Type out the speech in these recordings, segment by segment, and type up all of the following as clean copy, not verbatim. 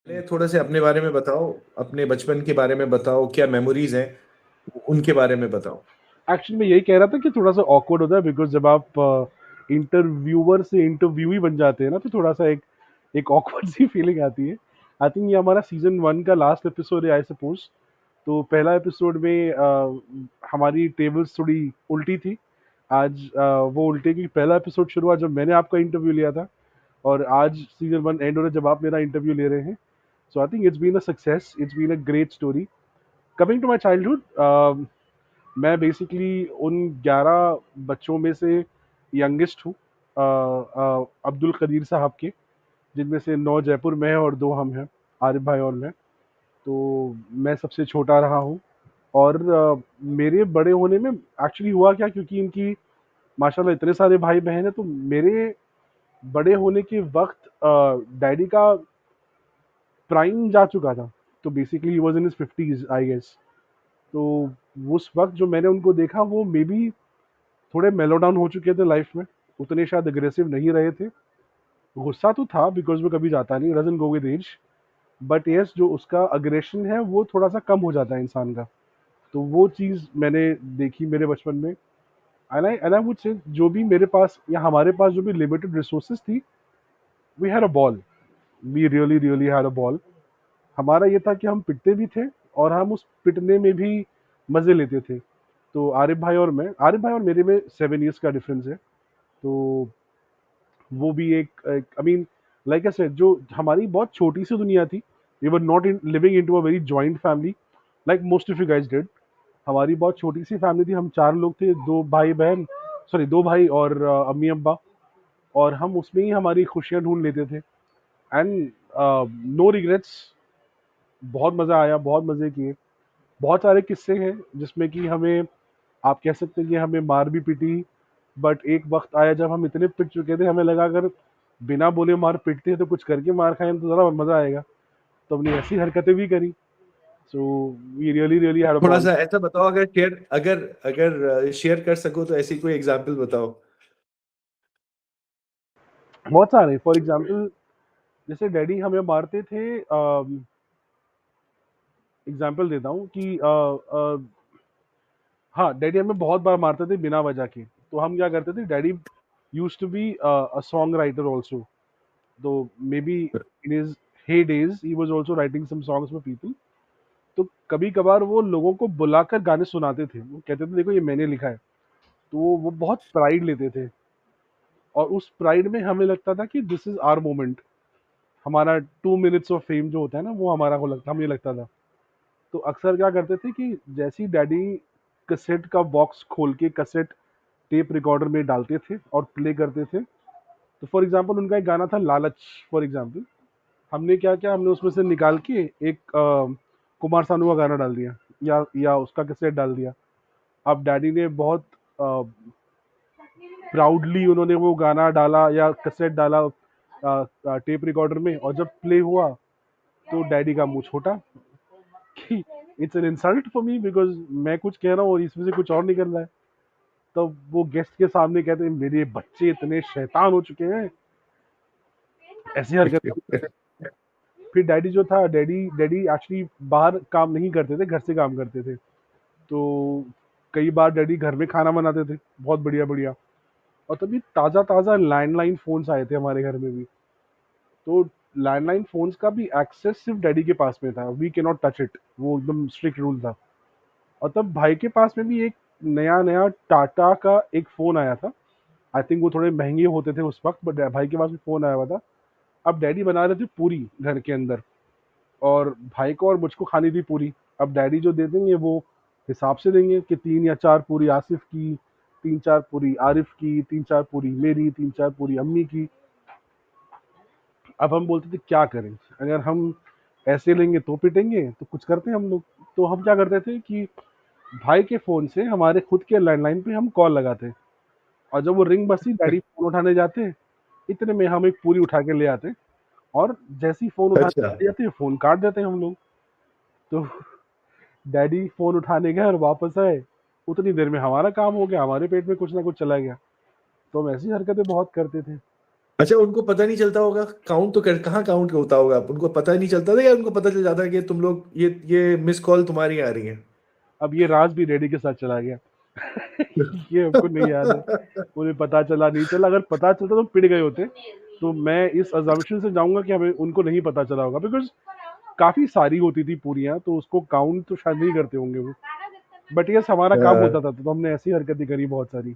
पहले थोड़ा से अपने बारे में बताओ। अपने बचपन के बारे में बताओ, क्या मेमोरीज हैं उनके बारे में बताओ। एक्चुअली मैं यही कह रहा था कि थोड़ा सा ऑकवर्ड होता है बिकॉज जब आप इंटरव्यूअर से इंटरव्यूई बन जाते हैं ना तो थोड़ा सा एक ऑकवर्ड सी फीलिंग आती है। आई थिंक ये हमारा सीजन 1 का लास्ट एपिसोड है आई सपोज। तो पहला एपिसोड में हमारी टेबल्स थोड़ी उल्टी थी। आज वो उल्टे की पहला एपिसोड शुरू हुआ जब मैंने आपका इंटरव्यू लिया था, और आज सीजन 1 एंड हो रहा है जब आप मेरा इंटरव्यू ले रहे हैं। So I think it's been a success, it's been a great story. Coming to my childhood, मैं बेसिकली उन 11 बच्चों में से यंगेस्ट हूँ, अब्दुल कदीर साहब के, जिनमें से 9 जयपुर में है और 2 हम हैं, आरिफ भाई और मैं। तो मैं सबसे छोटा रहा हूँ। और मेरे बड़े होने में एक्चुअली हुआ क्या, क्योंकि इनकी माशाल्लाह इतने सारे भाई बहन हैं, तो मेरे बड़े होने के वक्त डैडी का प्राइम जा चुका था। तो basically he was in his 50s I guess. तो उस वक्त जो मैंने उनको देखा वो मे बी थोड़े मेलो डाउन हो चुके थे लाइफ में, उतने शायद अग्रेसिव नहीं रहे थे। गुस्सा तो था बिकॉज वो कभी जाता नहीं, doesn't go with age. But yes, जो उसका अग्रेशन है वो थोड़ा सा कम हो जाता है इंसान का। तो वो चीज़ मैंने देखी मेरे बचपन में। एंड आई वुड से जो भी मेरे पास या हमारे पास जो भी लिमिटेड रिसोर्सेज थी, we had a ball. We really really had a ball. हमारा ये था कि हम पिटते भी थे और हम उस पिटने में भी मज़े लेते थे। तो आरिफ भाई और मेरे में 7 years का डिफरेंस है। तो वो भी एक I mean like I said, जो हमारी बहुत छोटी सी दुनिया थी। We were not in living into a very joint family like most of you guys did. हमारी बहुत छोटी सी फैमिली थी, हम 4 लोग थे, 2 भाई बहन, सॉरी 2 भाई और अम्मी अब्बा। और हम उसमें ही हमारी खुशियां ढूंढ लेते थे। And no regrets. बहुत मज़ा आया, बहुत मज़े किए। बहुत सारे किस्से हैं जिसमें कि हमें, आप कह सकते हैं कि हमें मार भी पिटी। बट एक वक्त आया जब हम इतने पिट चुके थे, हमें लगा अगर बिना बोले मार पिटते हैं तो कुछ करके मार खाएं तो ज़रा मज़ा आएगा। तो हमने ऐसी हरकतें भी करी। So we really really had a थोड़ा बॉल। सा ऐसा बताओ, अगर अगर शेयर कर सको तो ऐसी कोई एग्जांपल बताओ। बहुत सारे, फॉर एग्जाम्पल जैसे डैडी हमें मारते थे। एग्जाम्पल देता हूँ कि हाँ, डैडी हमें बहुत बार मारते थे बिना वजह के। तो हम क्या करते थे, daddy used to be a song writer also. तो maybe in his heydays he was also writing some songs for people. तो कभी कभार वो लोगों को बुलाकर गाने सुनाते थे, वो कहते थे देखो ये मैंने लिखा है। तो वो बहुत प्राइड लेते थे। और उस प्राइड में हमें लगता था कि दिस इज आवर मोमेंट। हमारा 2 minutes ऑफ फेम जो होता है ना, वो हमारा को लगता, हमें लगता था। तो अक्सर क्या करते थे कि जैसे ही डैडी कैसेट का बॉक्स खोल के कैसेट टेप रिकॉर्डर में डालते थे और प्ले करते थे। तो फॉर एग्जांपल उनका एक गाना था लालच, फॉर एग्जांपल। हमने क्या किया, हमने उसमें से निकाल के एक कुमार सानू का गाना डाल दिया, या उसका कैसेट डाल दिया। अब डैडी ने बहुत प्राउडली उन्होंने वो गाना डाला या कैसेट डाला टेप रिकॉर्डर में, और जब प्ले हुआ तो डैडी का मुंह छोटा कि it's an insult for me because मैं कुछ कह रहा हूँ और इसमें से कुछ और निकल रहा है। तब वो गेस्ट के सामने कहते हैं मेरे बच्चे इतने शैतान हो चुके हैं, ऐसी हरकत करते थे। फिर डैडी जो था, डैडी डैडी एक्चुअली बाहर काम नहीं करते थे, घर से काम करते थे। तो कई बार डैडी घर में खाना बनाते थे, बहुत बढ़िया बढ़िया। और तभी ताज़ा ताज़ा लैंडलाइन फ़ोन्स आए थे हमारे घर में भी। तो लैंडलाइन फ़ोन्स का भी एक्सेस सिर्फ डैडी के पास में था, we can not touch it, वो एकदम स्ट्रिक्ट रूल था। और तब भाई के पास में भी एक नया नया टाटा का एक फ़ोन आया था। आई थिंक वो थोड़े महंगे होते थे उस वक्त, बट भाई के पास भी फ़ोन आया हुआ था। अब डैडी बना रहे थे पूरी घर के अंदर, और भाई को और मुझको खानी थी पूरी। अब डैडी जो दे देंगे वो हिसाब से देंगे कि 3 या 4 पूरी आसिफ की, 3-4 पूरी आरिफ की, 3-4 पूरी मेरी, 3-4 पूरी अम्मी की। अब हम बोलते थे क्या करें, अगर हम ऐसे लेंगे तो पिटेंगे, तो कुछ करते हैं हम लोग। तो हम क्या करते थे कि भाई के फ़ोन से हमारे खुद के लैंडलाइन पे हम कॉल लगाते, और जब वो रिंग बजती डैडी फ़ोन उठाने जाते, इतने में हम एक पूरी उठा के ले आते। और जैसे ही फ़ोन अच्छा। उठाने जाते फ़ोन काट देते हम लोग। तो डैडी फ़ोन उठाने गए और वापस आए, उतनी देर में हमारा काम हो गया, हमारे पेट में कुछ ना कुछ चला गया। तो हम ऐसी हरकतें बहुत करते थे। अच्छा, उनको पता नहीं चलता होगा, काउंट तो कर, कहाँ काउंट होता होगा, उनको पता नहीं चलता था, या उनको पता चल जाता है कि तुम लोग ये मिस कॉल तुम्हारी आ रही है? अब ये राज भी डैडी के साथ चला गया। ये हमको नहीं याद है, उन्हें पता चला नहीं चला, अगर पता चलता तो पिट गए होते। तो मैं इस अजम्पशन से जाऊंगा कि हमें उनको नहीं पता चला होगा, बिकॉज काफी सारी होती थी पूरियां, तो उसको काउंट तो शायद नहीं करते होंगे वो। बट यस, हमारा काम होता था तो हमने ऐसी हरकतें करी बहुत सारी।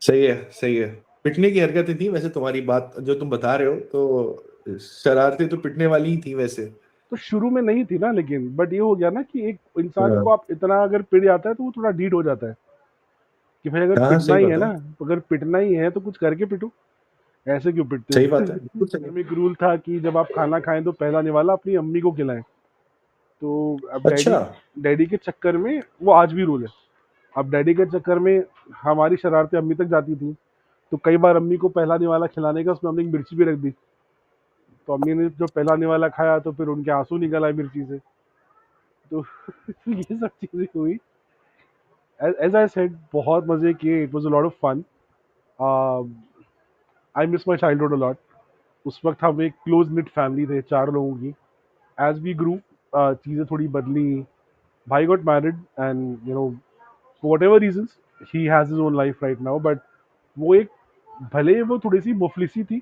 सही है, सही है। पिटने की हरकतें थी वैसे, तुम्हारी बात जो तुम बता रहे हो तो शरारतें तो पिटने वाली ही थी वैसे। तो शुरू में नहीं थी ना, लेकिन बट ये हो गया ना कि एक इंसान को हाँ, आप इतना अगर पिट जाता है तो वो थोड़ा ढीठ हो जाता है कि भाई अगर हाँ, पिटना सही ही है बात है। ना, तो अगर पिटना ही है तो कुछ करके पिटो, ऐसे क्यों पिटते हो। सही बात है, बिल्कुल सही घर है। में एक रूल था कि जब आप खाना खाएं तो पहला निवाला अपनी अम्मी को खिलाएं। तो अब डैडी अच्छा। डैडी के चक्कर में वो आज भी रूल है। अब डैडी के चक्कर में हमारी शरारतें अम्मी तक जाती थी। तो कई बार अम्मी को पहला निवाला खिलाने का उसमें हमने एक मिर्ची भी रख दी। तो अम्मी ने जो पहला निवाला खाया तो फिर उनके आंसू निकल आए मिर्ची से। तो ये सब चीजें हुई। एज आई सेड, बहुत मजे किए, it was a lot of fun. I miss my childhood a lot. उस वक्त हम एक क्लोज निट फैमिली थे, 4 लोगों की। एज वी ग्रू चीज़ें थोड़ी बदली। भाई got married and for whatever reasons he has his own life right now, but वो एक, भले वो थोड़ी सी मुफलिसी थी,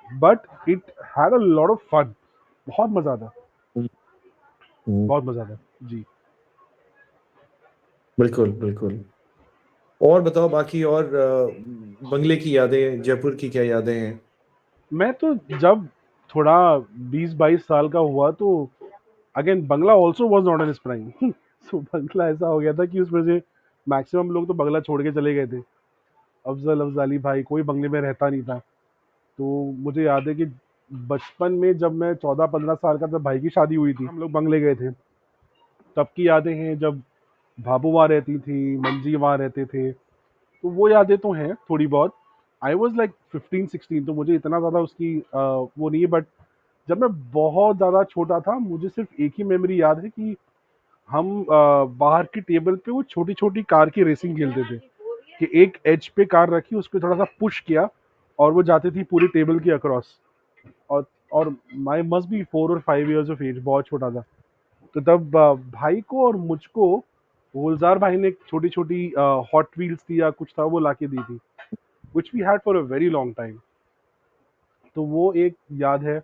but it had a lot of fun. बहुत मजा था। हम्म, हम्म, बहुत मजा था। जी। बिल्कुल, बिल्कुल। और बताओ बाकी, और बंगले की यादें, जयपुर की क्या यादें हैं? मैं तो जब थोड़ा 20-22 साल का हुआ तो again bungalow also was not an prime. So बंगला ऐसा हो गया था कि उसमें से मैक्सिमम लोग तो बंगला छोड़ के चले गए थे। अफजल अफजाली भाई कोई बंगले में रहता नहीं था। तो मुझे याद है कि बचपन में जब मैं 14-15 साल का, तब भाई की शादी हुई थी, हम लोग बंगले गए थे। तब की यादें हैं जब भाभू वहाँ रहती थी, मंजी वहाँ रहते थे। तो वो यादें तो हैं थोड़ी बहुत। आई वॉज लाइक 15-16, तो मुझे इतना ज़्यादा उसकी वो नहीं है। बट जब मैं बहुत ज़्यादा छोटा था, मुझे सिर्फ एक ही मेमोरी याद है कि हम बाहर की टेबल पे वो छोटी छोटी कार की रेसिंग खेलते थे। कि एक एज पे कार रखी, उस पर थोड़ा सा पुश किया और वो जाती थी पूरी टेबल की अक्रॉस। और माई मस्ट बी 4 और 5 ईयर्स ऑफ एज, बहुत छोटा था। तो तब भाई को और मुझको गुलजार भाई ने एक छोटी छोटी हॉट व्हील्स थी या कुछ था, वो लाके दी थी, which we had for a very long time. तो वो एक याद है।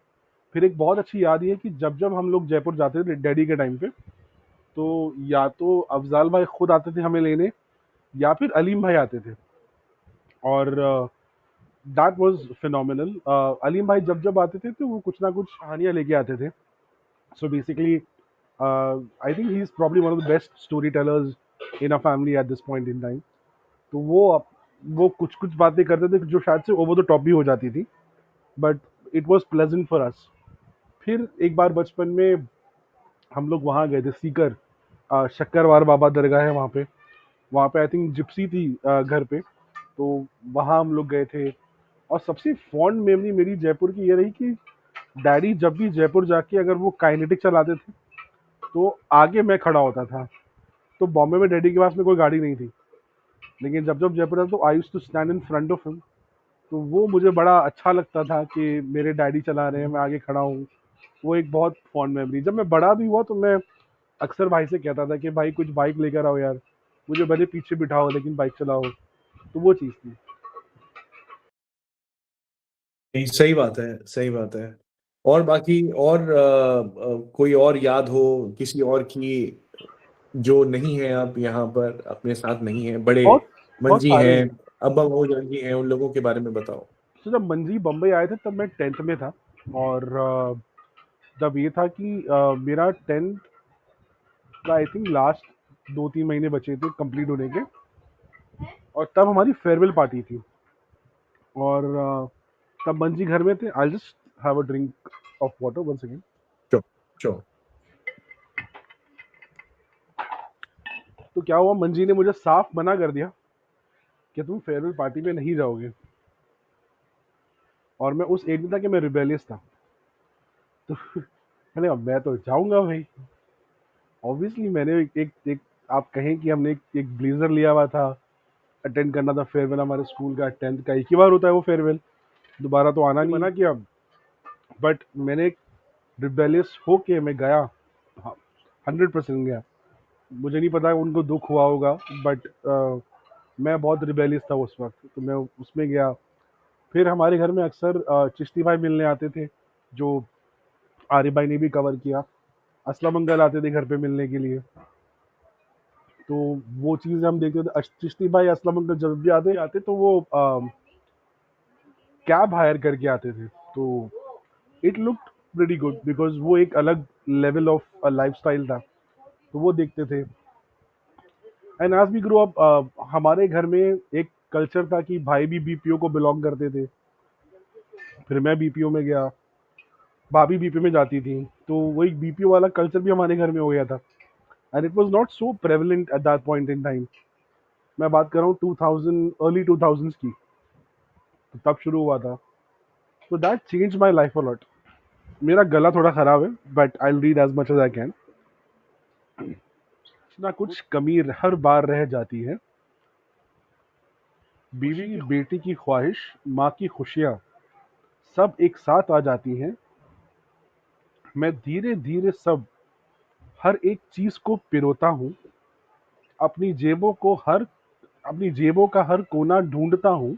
फिर एक बहुत अच्छी याद ये है कि जब जब हम लोग जयपुर जाते थे डैडी के टाइम पे, तो या तो अफजाल भाई खुद आते थे हमें लेने, या फिर अलीम भाई आते थे। और दैट वाज फिनोमिनल। अलीम भाई जब जब आते थे तो वो कुछ ना कुछ कहानियां लेके आते थे। So basically I think he is probably one of the best story tellers in a family at this point in time. तो वो कुछ कुछ बातें करते थे जो शायद से ओवर द टॉप भी हो जाती थी, but it was pleasant for us. फिर एक बार बचपन में हम लोग वहाँ गए थे सीकर। शक्करवार बाबा दरगाह है वहाँ पे। वहाँ पे आई थिंक जिप्सी थी घर पे। तो वहाँ हम लोग गए थे। और सबसे फॉन्ड मेमोरी मेरी जयपुर की ये रही कि डैडी जब भी जयपुर जाके अगर वो काइनेटिक चलाते थे तो आगे मैं खड़ा होता था। तो बॉम्बे में डैडी के पास में कोई गाड़ी नहीं थी, लेकिन जब जब जयपुर आता तो I used to stand in front of him. तो वो मुझे बड़ा अच्छा लगता था कि मेरे डैडी चला रहे हैं, मैं आगे खड़ा हूँ। वो एक बहुत फॉन्ड मेमोरी। जब मैं बड़ा भी हुआ तो मैं अक्सर भाई से कहता था कि भाई कुछ बाइक लेकर आओ यार, मुझे भले पीछे बिठाओ लेकिन बाइक चलाओ। तो वो चीज़ थी। नहीं, सही बात है, सही बात है। और बाकी, और कोई और याद हो किसी और की, जो नहीं है अब यहाँ पर अपने साथ नहीं है, बड़े बहुत बहुत मंजी सारे हैं, हैं। अब्बा वो जी हैं, उन लोगों के बारे में बताओ। तो जब मंजी बम्बई आए थे तब मैं 10th में था। और जब ये था कि मेरा 10th का आई थिंक लास्ट 2-3 महीने बचे थे कंप्लीट होने के। और तब हमारी फेयरवेल पार्टी थी। और तब मंजी घर में थे। I just have a drink of water one second. Sure, sure. तो क्या हुआ, मंजी ने मुझे साफ मना कर दिया कि तुम फेयरवेल पार्टी में नहीं जाओगे। और मैं उस एज में था कि मैं रिबेलियस था। तो मैंने कहा मैं तो जाऊंगा भाई। ऑब्वियसली मैंने एक आप कहें कि हमने एक ब्लेजर लिया हुआ था, अटेंड करना था फेयरवेल हमारे स्कूल का 10th का। एक ही बार होता है वो फेयरवेल, दोबारा तो आना नहीं। मना किया, बट मैंने रिबेलियस होके मैं गया। हाँ, 100% गया। मुझे नहीं पता उनको दुख हुआ होगा, बट मैं बहुत रिबेलियस था उस वक्त, तो मैं उसमें गया। फिर हमारे घर में अक्सर चिश्ती भाई मिलने आते थे, जो आरिफ भाई ने भी कवर किया। असलम अंकल आते थे घर पे मिलने के लिए, तो वो चीज़ हम देखते थे। चिश्ती भाई, असलम अंकल जब भी आते आते तो वो कैब हायर करके आते थे, तो it looked pretty good because वो एक अलग लेवल ऑफ लाइफस्टाइल था, तो वो देखते थे। And as we grow up, हमारे घर में एक कल्चर था कि भाई भी बीपीओ को बिलोंग करते थे। फिर मैं बीपीओ में गया, भाभी बीपीओ में जाती थी, तो वो एक बीपीओ वाला कल्चर भी हमारे घर में हो गया था। And it was not so prevalent at that point in time. मैं बात कर रहा हूँ 2000, अर्ली 2000s की, तो तब शुरू हुआ था। तो that change my life a lot. मेरा गला थोड़ा खराब है, but I read as much as I can. ना कुछ कमी हर बार रह जाती है, बीवी बेटी की ख्वाहिश, माँ की खुशियाँ, सब एक साथ आ जाती हैं। मैं धीरे धीरे सब, हर एक चीज को पिरोता हूँ। अपनी जेबों को हर अपनी जेबों का हर कोना ढूंढता हूँ,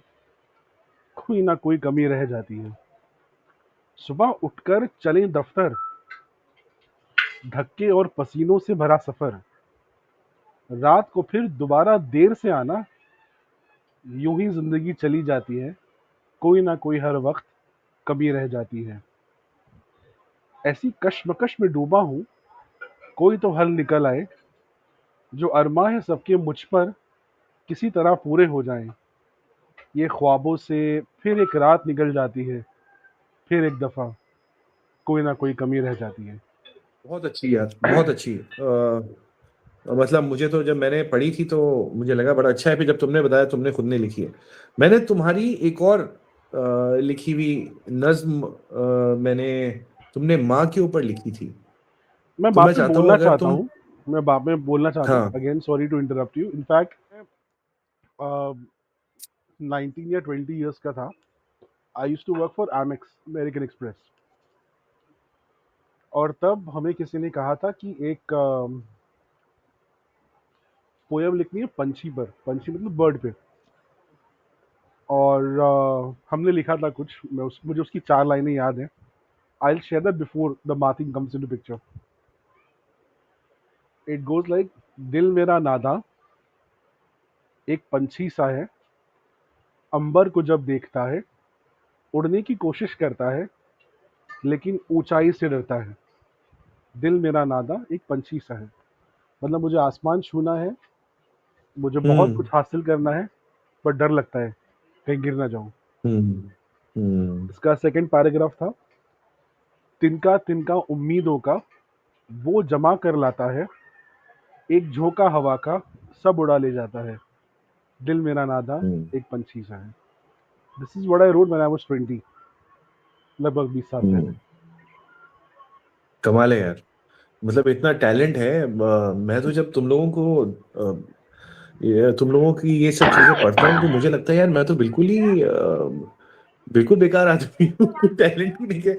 कोई ना कोई कमी रह जाती है। सुबह उठकर चले दफ्तर, धक्के और पसीनों से भरा सफर, रात को फिर दोबारा देर से आना, यूं ही जिंदगी चली जाती है। कोई ना कोई हर वक्त कमी रह जाती है। ऐसी कश्मकश में डूबा हूँ, कोई तो हल निकल आए। जो अरमां है सबके मुझ पर, किसी तरह पूरे हो जाएं। ये ख्वाबों से फिर एक रात निकल जाती है, फिर एक दफा कोई ना कोई कमी रह जाती है। बहुत अच्छी यार, बहुत अच्छी। मतलब मुझे तो जब मैंने पढ़ी थी तो मुझे लगा बड़ा अच्छा है, फिर जब तुमने बताया तुमने खुद ने लिखी है। मैंने तुम्हारी एक और लिखी हुई नज्म, मैंने, तुमने माँ के ऊपर लिखी थी। मैं तो मैं बाप में चाहता हूँ बोलना अगर चाहता तुम, हूँ मैं बाप में बोलना चाहता हूँ, हाँ, again sorry to interrupt you. In fact 19 या 20 ईयर्स का था। I used to work for Amex, American Express. और तब हमें किसी ने कहा था कि एक पोयम लिखनी है पंछी पर, पंछी मतलब बर्ड पे। और हमने लिखा था कुछ, मुझे उसकी 4 लाइनें याद हैं। I will share that before the matching comes into picture. It goes like, दिल मेरा नादा एक पंछी सा है, अंबर को जब देखता है, उड़ने की कोशिश करता है, लेकिन ऊंचाई से डरता है। दिल मेरा नादा एक पंछी सा है, मतलब मुझे आसमान छूना है, मुझे बहुत हम्म, कुछ हासिल करना है, पर डर लगता है कहीं गिर ना जाऊं। हम्म, हम्म, इसका सेकंड पैराग्राफ था, तिनका तिनका उम्मीदों का वो जमा कर लाता है, एक झोंका हवा का सब उड़ा ले जाता है। दिल मेरा नादा हम्म, एक पंछी सा है। This is what I wrote when I was 20, लगभग 20 साल पहले। हम्म। कमाल है यार, मतलब इतना टैलेंट है। मैं तो जब तुम लोगों को, तुम लोगों की ये सब चीजें पढ़ता हूँ तो मुझे लगता है यार मैं तो बिल्कुल ही बिल्कुल बेकार आदमी हूँ, टैलेंट ही नहीं है।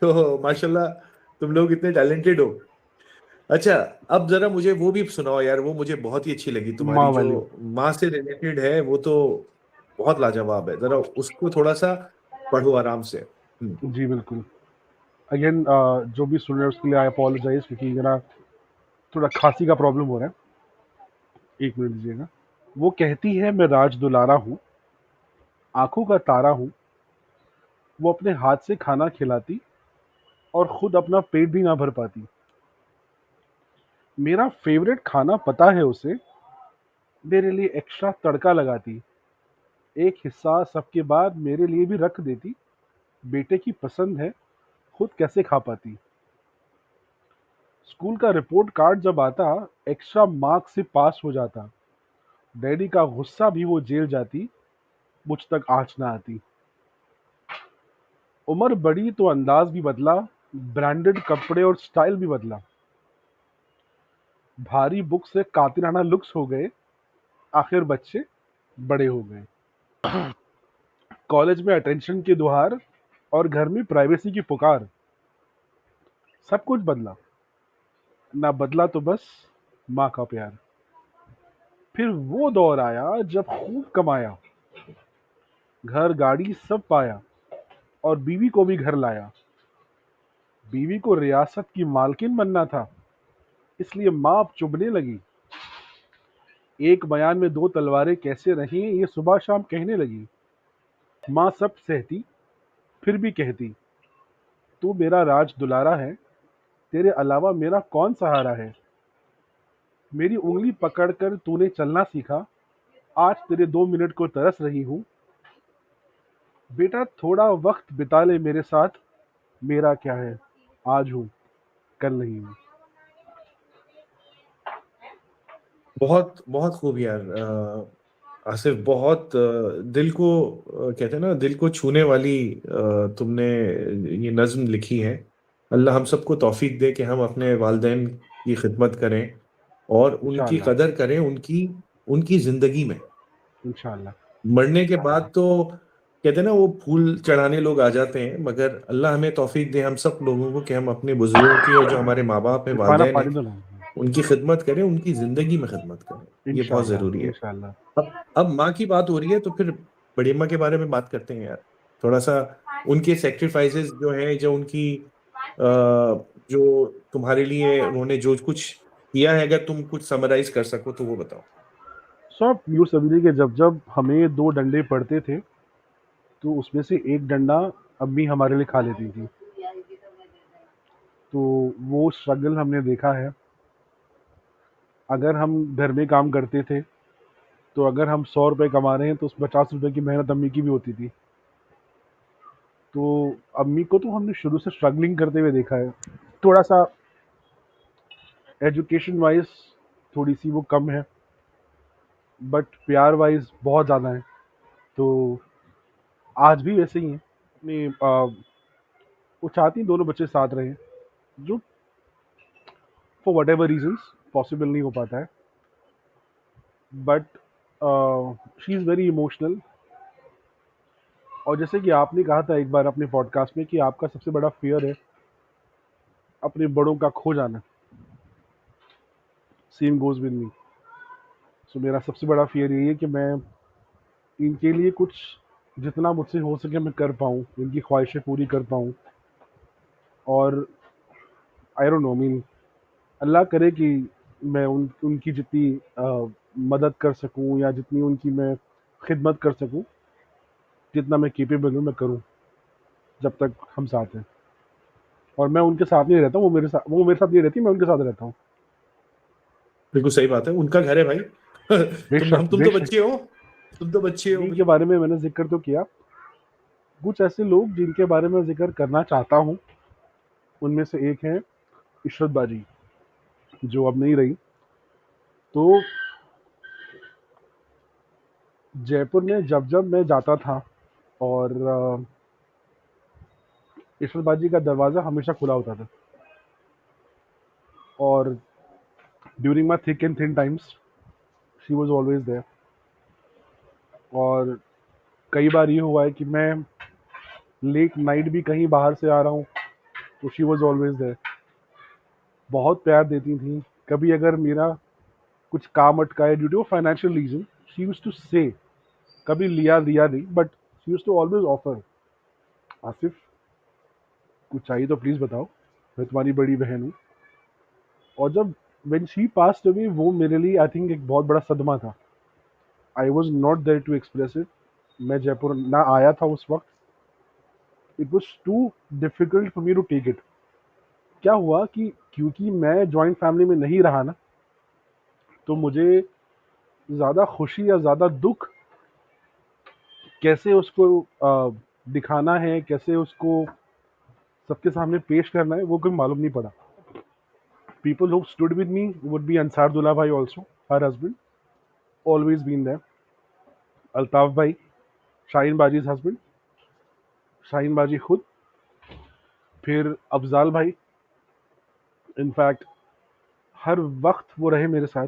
तो माशाल्लाह, तुम लोग इतने टैलेंटेड हो। अच्छा, अब जरा मुझे वो भी सुनाओ यार, वो मुझे बहुत ही अच्छी लगी माँ तुम्हारी जो वाली। माँ से रिलेटेड है, वो तो बहुत लाजवाब है। जरा उसको थोड़ा सा पढ़ो आराम से। जी बिल्कुल। अगेन जो भी सुन रहे हैं उसके लिए आई अपोलोजाइज, क्योंकि मेरा थोड़ा खांसी का प्रॉब्लम हो रहा है। 1 मिनट दीजिएगा। वो कहती है मैं राज दुलारा हूँ, आंखों का तारा हूँ। वो अपने हाथ से खाना खिलाती, और खुद अपना पेट भी ना भर पाती। मेरा फेवरेट खाना पता है उसे, मेरे लिए एक्स्ट्रा तड़का लगाती। एक हिस्सा सबके बाद मेरे लिए भी रख देती। बेटे की पसंद है, खुद कैसे खा पाती। स्कूल का रिपोर्ट कार्ड जब आता, एक्स्ट्रा मार्क्स से पास हो जाता। डैडी का गुस्सा भी वो जेल जाती, मुझ तक आँच ना आती। उम्र बढ़ी तो अंदाज भी बदला, ब्रांडेड कपड़े और स्टाइल भी बदला। भारी बुक से कातिलाना लुक्स हो गए, आखिर बच्चे बड़े हो गए। कॉलेज में अटेंशन की दुहार और घर में प्राइवेसी की पुकार, सब कुछ बदला, ना बदला तो बस माँ का प्यार। फिर वो दौर आया जब खूब कमाया, घर गाड़ी सब पाया, और बीवी को भी घर लाया। बीवी को रियासत की मालकिन बनना था, इसलिए माँ अब चुभने लगी। एक बयान में दो तलवारें कैसे रही, ये सुबह शाम कहने लगी। माँ सब सहती, फिर भी कहती, तू मेरा राज दुलारा है, तेरे अलावा मेरा कौन सहारा है। मेरी उंगली पकड़कर तूने चलना सीखा, आज तेरे 2 मिनट को तरस रही हूँ। बेटा थोड़ा वक्त बिता ले मेरे साथ, मेरा क्या है, आज हूँ कल नहीं हूँ। बहुत बहुत खूब यार। आसिफ, बहुत दिल को कहते हैं ना, दिल को छूने वाली तुमने ये नज्म लिखी है। अल्लाह हम सबको तौफीक दे कि हम अपने वालिदैन की खिदमत करें और उनकी इंशाल्लाह, कदर करें, उनकी उनकी जिंदगी में। इंशाल्लाह, मरने के बाद तो कहते हैं ना, वो फूल चढ़ाने लोग आ जाते हैं, मगर अल्लाह हमें तौफीक दे हम सब लोगों को कि हम अपने बुजुर्गों की और जो हमारे माँ बाप हैं, पाना वालिदैन पानी हैं, दो ना। उनकी खिदमत करें, उनकी जिंदगी में खिदमत करें। ये बहुत जरूरी इंशाल्लाह, है। इंशाल्लाह। अब माँ की बात हो रही है तो फिर बड़ी अम्मा के बारे में बात करते हैं यार, थोड़ा सा। उनके सेक्रीफाइसेस जो हैं, जो उनकी जो तुम्हारे लिए उन्होंने जो कुछ किया है, अगर तुम कुछ समराइज कर सको तो वो बताओ। सब यूँ समझिए कि जब जब हमें 2 डंडे पड़ते थे, तो उसमें से एक डंडा अम्मी हमारे लिए खा लेती थी। तो वो स्ट्रगल हमने देखा है। अगर हम घर में काम करते थे, तो अगर हम 100 रुपए कमा रहे हैं, तो उस 50 रुपए की मेहनत अम्मी की भी होती थी। तो अम्मी को तो हमने शुरू से स्ट्रगलिंग करते हुए देखा है। थोड़ा-सा एजुकेशन वाइज़ थोड़ी-सी वो कम है, बट प्यार वाइज़ बहुत ज़्यादा है। तो आज भी वैसे ही हैं। अपने वो चाहती हैं दोनों बच्चे साथ रहें, जो फॉर व्हाटएवर रीज़न्स पॉसिबल नहीं हो पाता है। But she is very emotional. और जैसे कि आपने कहा था एक बार अपने पॉडकास्ट में कि आपका सबसे बड़ा फ़ियर है अपने बड़ों का खो जाना। Same goes with me. So मेरा सबसे बड़ा फ़ियर यही है कि मैं इनके लिए कुछ जितना मुझसे हो सके मैं कर पाऊँ, इनकी ख्वाहिशें पूरी कर पाऊँ। और आई डोंट नो, मीन अल्लाह करे कि मैं उनकी जितनी मदद कर सकूँ या जितनी उनकी मैं खिदमत कर सकूँ, जितना मैं कैपेबल हूँ मैं करूँ, जब तक हम साथ हैं। और मैं उनके साथ नहीं रहता हूँ, वो मेरे साथ नहीं रहती, मैं उनके साथ रहता हूँ। बिल्कुल सही बात है, उनका घर है भाई। बेशक, तुम तो बेशक। बच्चे हो, तुम तो बच्चे हो, उन्हीं के बिल्कुल। बारे में मैंने ज़िक्र तो किया। कुछ ऐसे लोग जिनके बारे में ज़िक्र करना चाहता हूँ, उनमें से एक हैं इशरत बाजी, जो अब नहीं रही। तो जयपुर में जब-जब मैं जाता था, और इशरत बाजी का दरवाज़ा हमेशा खुला होता था। और during my thick and thin times, she was always there. और कई बार ये हुआ है कि मैं लेट नाइट भी कहीं बाहर से आ रहा हूँ, तो शी वाज़ ऑलवेज़ देयर। बहुत प्यार देती थीं। कभी अगर मेरा कुछ काम अटका है due to financial reason, she used to say, कभी लिया दिया नहीं, but she used to always offer, Asif कुछ चाहिए तो प्लीज़ बताओ, मैं तुम्हारी बड़ी बहन हूँ। और जब व्हेन शी पास्ड अवे, वो मेरे लिए आई थिंक एक बहुत बड़ा सदमा था। I was not there to express it. मैं जयपुर ना आया था उस वक़्त। It was too difficult for me to take it. क्या हुआ कि क्योंकि मैं जॉइंट फैमिली में नहीं रहा ना, तो मुझे ज़्यादा खुशी या ज़्यादा दुःख कैसे उसको दिखाना है, कैसे उसको सबके सामने पेश करना है, वो कोई मालूम नहीं पड़ा। People who studied with me would be Ansar Dulla भाई also, her husband, always been there. Altaf भाई, शाहीन बाजी's हस्बैंड, शाहीन बाजी खुद, फिर अफजाल भाई। इनफैक्ट हर वक्त वो रहे मेरे साथ।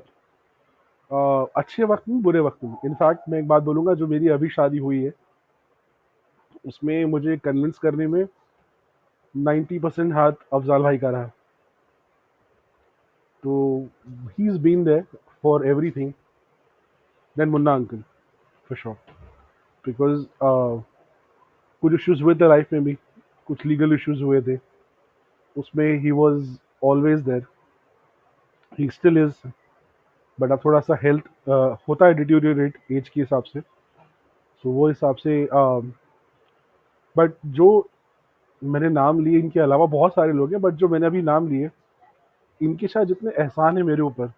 अच्छे वक्त में बुरे वक्त में। इनफैक्ट मैं एक बात बोलूँगा, जो मेरी अभी शादी हुई है उसमें मुझे कन्विंस करने में 90% हाथ अफजाल भाई का रहा। तो he is been there for everything, then Munna uncle for sure, because कुछ इश्यूज हुए थे लाइफ में भी, कुछ लीगल इश्यूज हुए थे, उसमें he was always there, he still is. But अब थोड़ा सा हेल्थ होता है डिट्यूरिएट एज के हिसाब से, तो वो हिसाब से बट जो मैंने नाम लिए इनके अलावा बहुत सारे लोग हैं, बट जो मैंने अभी नाम लिए इनके शायद जितने एहसान है मेरे ऊपर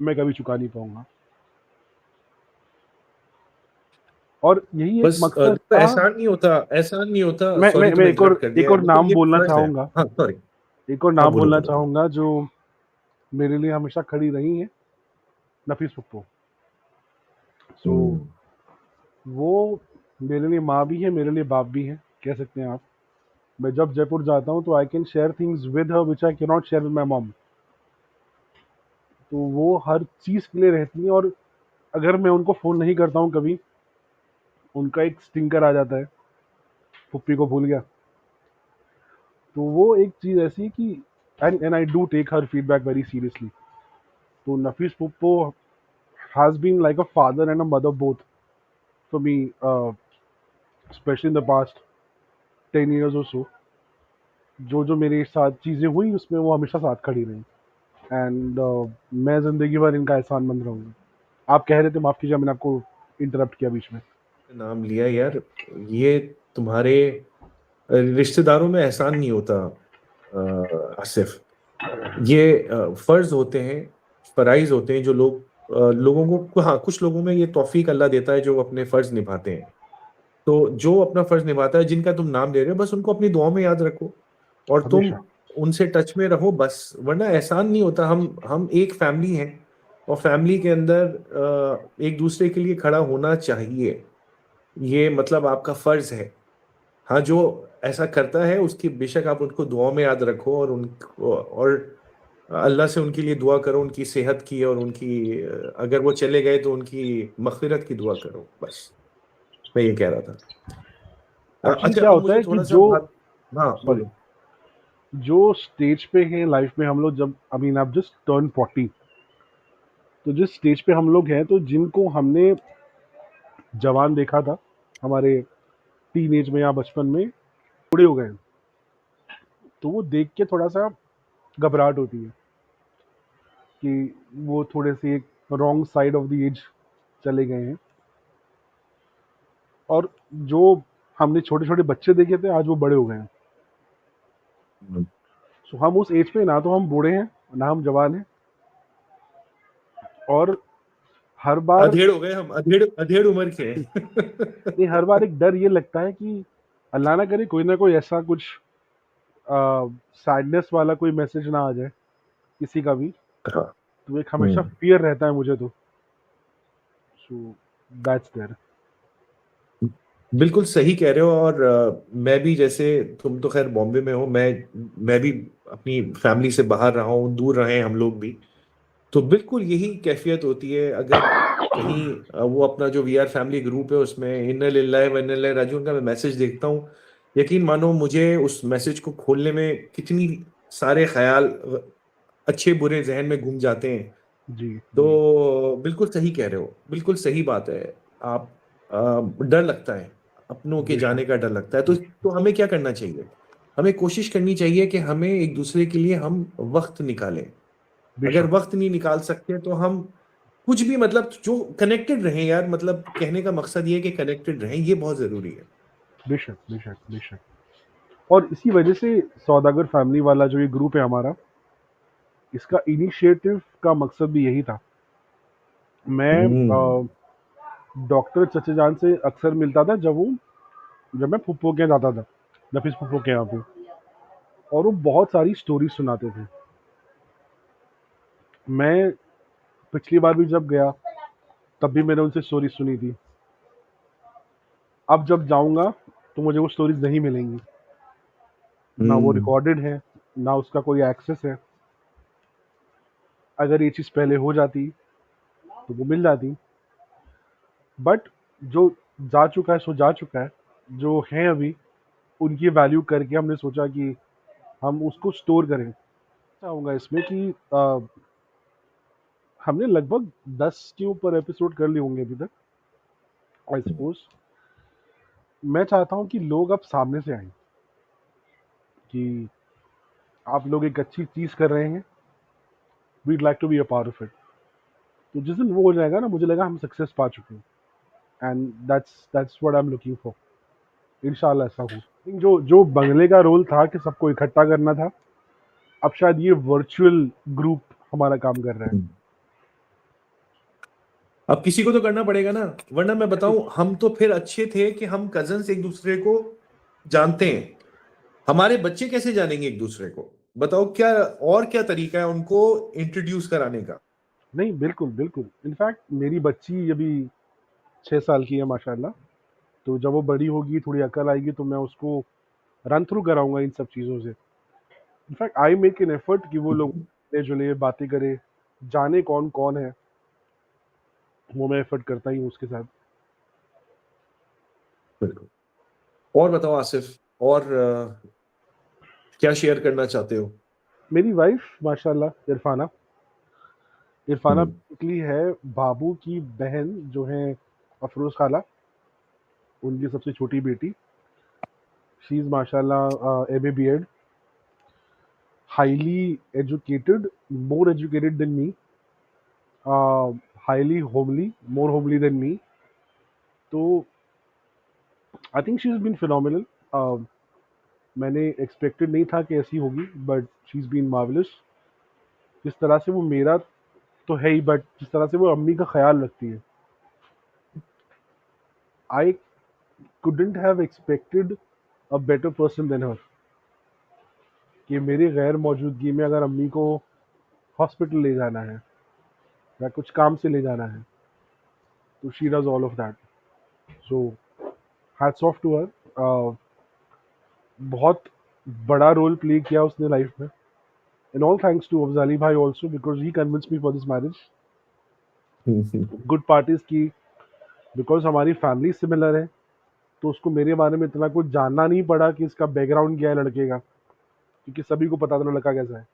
मैं कभी चुका नहीं पाऊंगा। और यही एक बस मकसद देखो, था। एहसान नहीं होता, मैं सॉरी मैं तुम्हें इंटरप्ट कर एक दिया है, और लेकिन नाम ये बोलना फर्ज है। चाहूंगा, हाँ सॉरी। एक और हाँ नाम बोलो बोलना बोलो बोलो। चाहूंगा जो मेरे लिए हमेशा खड़ी रही है, नफीस पप्पू। सो हम्म। वो मेरे लिए माँ भी है, मेरे लिए बाप भी है, कह सकते हैं आप। मैं जब जयपुर जाता हूँ तो I can share things with her which I can not share with my mom. तो वो हर चीज़ के लिए रहती है, और अगर मैं उनको फ़ोन नहीं करता हूँ कभी, उनका एक स्टिंकर आ जाता है, पुप्पी को भूल गया। तो वो एक चीज़ ऐसी है कि and I do take her feedback very seriously. तो नफीस पुप्पो has been like a father and a mother both for me, especially in the past 10 years और सो। जो जो मेरे साथ चीज़ें हुई उसमें वो हमेशा साथ खड़ी रही, एंड मैं ज़िंदगी भर इनका एहसानमंद रहूँगा। आप कह रहे थे, माफ़ कीजिए मैंने आपको इंटरप्ट किया बीच में। नाम लिया यार, ये तुम्हारे रिश्तेदारों में एहसान नहीं होता आसिफ। ये फर्ज होते हैं, फराइज होते हैं, जो लोगों को, हाँ कुछ लोगों में ये तौफीक अल्लाह देता है जो अपने फर्ज निभाते हैं। तो जो अपना फर्ज निभाता है, जिनका तुम नाम ले रहे हो, बस उनको अपनी दुआ में याद रखो और तुम हमेशा। उनसे टच में रहो बस, वरना एहसान नहीं होता। हम एक फैमिली हैं, और फैमिली के अंदर एक दूसरे के लिए खड़ा होना चाहिए। ये मतलब आपका फर्ज है। हाँ, जो ऐसा करता है उसकी बेशक आप उनको दुआ में याद रखो, और उनको, और अल्लाह से उनके लिए दुआ करो, उनकी सेहत की, और उनकी अगर वो चले गए तो उनकी मगफिरत की दुआ करो बस। मैं ये कह रहा था। एक्चुअली अच्छा, क्या अब होता मुझे है कि थोड़ा सा जो, बात। हाँ सॉरी, बोलो। जो स्टेज पे हैं लाइफ में हम लोग, जब आई मीन आप जस्ट टर्न 40, तो जिस स्टेज पे हम लोग हैं, तो जिनको हमने जवान देखा था हमारे टीन एज में या बचपन में, बूढ़े हो गए हैं, तो वो देख के थोड़ा सा घबराहट होती है कि वो थोड़े से एक wrong side of the edge चले गए हैं। और जो हमने छोटे छोटे बच्चे देखे थे, आज वो बड़े हो गए हैं। सो हम उस एज पे ना तो हम बूढ़े हैं ना हम जवान हैं, और हर बार, अधेड़ हो गए हम, अधेड़ अधेड़ उम्र के नहीं, हर बार एक डर ये लगता है कि अल्लाह ना करे कोई ना कोई ऐसा कुछ सैडनेस वाला कोई मैसेज ना आ जाए किसी का भी। हाँ। तो एक हमेशा हम्म। फियर रहता है मुझे तो। So that's there. बिल्कुल सही कह रहे हो। और मैं भी, जैसे तुम तो खैर बॉम्बे में हो, मैं भी अपनी फैमिली से बाहर रहा हूँ, दूर रहे हम लोग भी। तो बिल्कुल यही कैफियत होती है। अगर कहीं वो अपना जो वी आर फैमिली ग्रुप है उसमें इन्ना लिल्लाहि व इन्ना इलैहि राजिऊन का मैं मैसेज देखता हूँ, यकीन मानो मुझे उस मैसेज को खोलने में कितनी सारे ख्याल अच्छे बुरे जहन में घूम जाते हैं। जी जी। तो बिल्कुल सही कह रहे हो, बिल्कुल सही बात है। आप डर लगता है, अपनों के बेशक जाने का डर लगता है। तो बेशक हमें क्या करना चाहिए? हमें कोशिश करनी चाहिए कि हमें एक दूसरे के लिए हम वक्त निकालें। अगर बेशक वक्त नहीं निकाल सकते तो हम कुछ भी, मतलब जो कनेक्टेड रहें यार, मतलब कहने का मकसद ये है कि कनेक्टेड रहें, ये बहुत जरूरी है। बेशक बेशक बेशक। और इसी वजह से सौदागर फैमिली वाला जो ये ग्रुप है हमारा, इसका इनिशिएटिव का मकसद भी यही था। हम्म। मैं डॉक्टर चचे जान से अक्सर मिलता था जब मैं फुप्पो के यहाँ जाता था, नफीस फुप्पो के यहाँ पे, और वो बहुत सारी स्टोरी सुनाते थे। मैं पिछली बार भी जब गया तब भी मैंने उनसे स्टोरी सुनी थी। अब जब जाऊंगा तो मुझे वो स्टोरीज नहीं मिलेंगी, ना वो हम्म। रिकॉर्डेड है, ना उसका कोई एक्सेस है। अगर ये चीज़ पहले हो जाती तो वो मिल जाती। बट जो जा चुका है सो जा चुका है, जो है अभी उनकी वैल्यू करके हमने सोचा कि हम उसको स्टोर करें। चाहूँगा इसमें कि हमने लगभग 10 के ऊपर एपिसोड कर लिए होंगे अभी तक आई सपोज। मैं चाहता हूँ कि लोग अब सामने से आएं, कि आप लोग एक अच्छी चीज़ कर रहे हैं, we'd like to be a part of it. तो जिस दिन वो हो जाएगा ना, मुझे लगा हम सक्सेस पा चुके हैं, and that's what I am looking for. इंशाल्लाह ऐसा हो। जो जो बंगले का रोल था कि सबको इकट्ठा करना था, अब शायद ये वर्चुअल ग्रुप हमारा काम कर रहा है। अब किसी को तो करना पड़ेगा ना, वरना मैं बताऊं, हम तो फिर अच्छे थे कि हम कजन्स एक दूसरे को जानते हैं। हमारे बच्चे कैसे जानेंगे एक दूसरे को? बताओ, क्या और क्या तरीका है उनको इंट्रोड्यूस कराने का? नहीं, बिल्कुल बिल्कुल। इनफैक्ट मेरी बच्ची अभी 6 साल की है माशाल्लाह। तो जब वो बड़ी होगी, थोड़ी अकल आएगी, तो मैं उसको रन थ्रू कराऊंगा इन सब चीज़ों से। In fact I make an effort कि वो लोग मिले जुले बातें करे, जाने कौन कौन है। वो मैं एफर्ट करता ही हूँ उसके साथ। बिल्कुल। और बताओ आसिफ, और क्या शेयर करना चाहते हो? मेरी वाइफ माशाल्लाह इरफाना, इरफाना हम्म। बेसिकली है बाबू की बहन जो है अफरोज खाला, उनकी सबसे छोटी बेटी। शी इज़ माशाल्लाह M A B Ed, highly educated, more educated than me, highly homely, more homely than me. तो I think she is been phenomenal. मैंने एक्सपेक्टेड नहीं था कि ऐसी होगी, but she is been marvellous. जिस तरह से वो मेरा तो है ही, बट जिस तरह से वो अम्मी का ख्याल रखती है, आई couldn't have expected a better person than her। कि मेरी गैर मौजूदगी में अगर अम्मी को हॉस्पिटल ले जाना है या कुछ काम से ले जाना है, तो she does all of that. So hats off to her. बहुत बड़ा रोल प्ले किया उसने लाइफ में, and all thanks to Afzali भाई also, because he convince me for this marriage. Good part is की बिकॉज हमारी फैमिली सिमिलर है, तो उसको मेरे बारे में इतना कुछ जानना नहीं पड़ा कि इसका बैकग्राउंड क्या है लड़के का, क्योंकि सभी को पता था लड़का कैसा है।